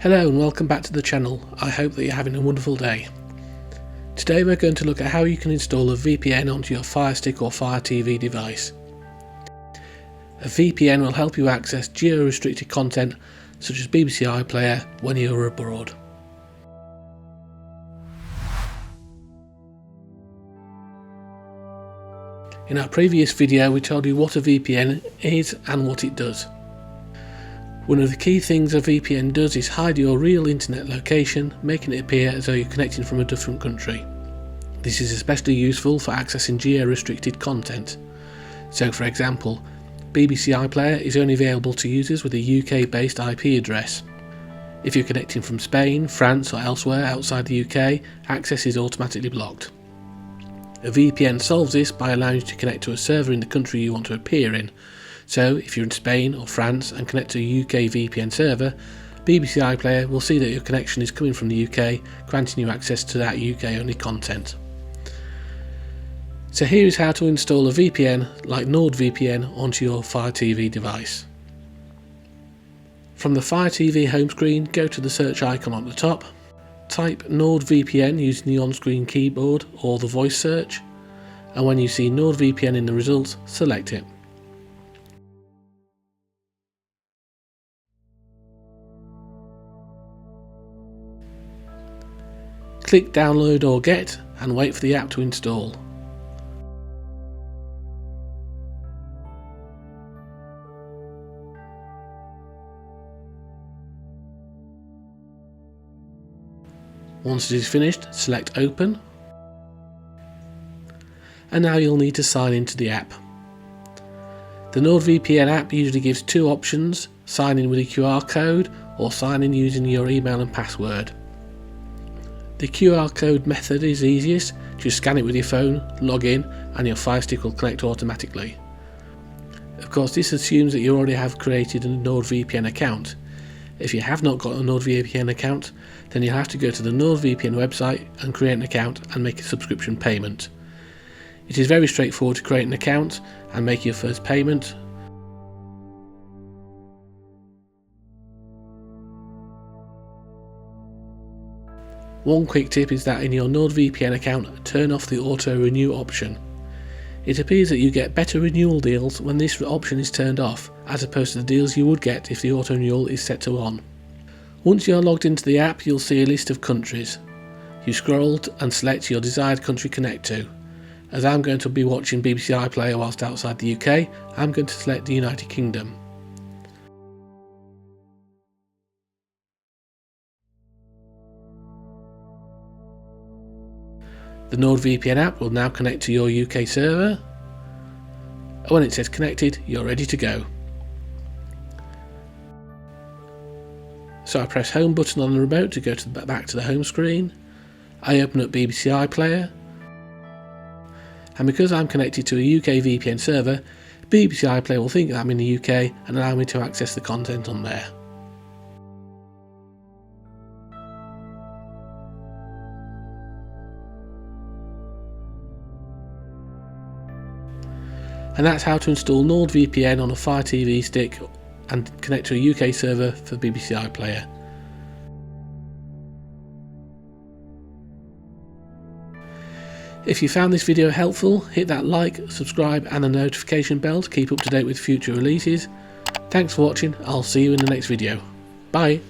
Hello and welcome back to the channel. I hope that you're having a wonderful day. Today we're going to look at how you can install a VPN onto your Firestick or Fire TV device. A VPN will help you access geo-restricted content such as BBC iPlayer when you're abroad. In our previous video we told you what a VPN is and what it does. One of the key things a VPN does is hide your real internet location, making it appear as though you're connecting from a different country. This is especially useful for accessing geo-restricted content. So for example, BBC iPlayer is only available to users with a UK-based IP address. If you're connecting from Spain, France or elsewhere outside the UK, access is automatically blocked. A VPN solves this by allowing you to connect to a server in the country you want to appear in. So if you're in Spain or France and connect to a UK VPN server, BBC iPlayer will see that your connection is coming from the UK, granting you access to that UK only content. So here is how to install a VPN like NordVPN onto your Fire TV device. From the Fire TV home screen, go to the search icon at the top, type NordVPN using the on-screen keyboard or the voice search, and when you see NordVPN in the results, select it. Click download or get and wait for the app to install. Once it is finished, select open. And now you'll need to sign into the app. The NordVPN app usually gives two options: sign in with a QR code or sign in using your email and password. The QR code method is easiest. Just scan it with your phone, log in, and your Firestick will connect automatically. Of course, this assumes that you already have created a NordVPN account. If you have not got a NordVPN account, then you'll have to go to the NordVPN website and create an account and make a subscription payment. It is very straightforward to create an account and make your first payment. One quick tip is that in your NordVPN account, turn off the auto renew option. It appears that you get better renewal deals when this option is turned off, as opposed to the deals you would get if the auto renewal is set to on. Once you are logged into the app, you'll see a list of countries. You scroll and select your desired country to connect to. As I'm going to be watching BBC iPlayer whilst outside the UK, I'm going to select the United Kingdom. The NordVPN app will now connect to your UK server, and when it says connected, you're ready to go. So I press home button on the remote to go back to the home screen. I open up BBC iPlayer, and because I'm connected to a UK VPN server, BBC iPlayer will think that I'm in the UK and allow me to access the content on there. And that's how to install NordVPN on a Fire TV stick and connect to a UK server for BBC iPlayer. If you found this video helpful, hit that like, subscribe and the notification bell to keep up to date with future releases. Thanks for watching, I'll see you in the next video. Bye!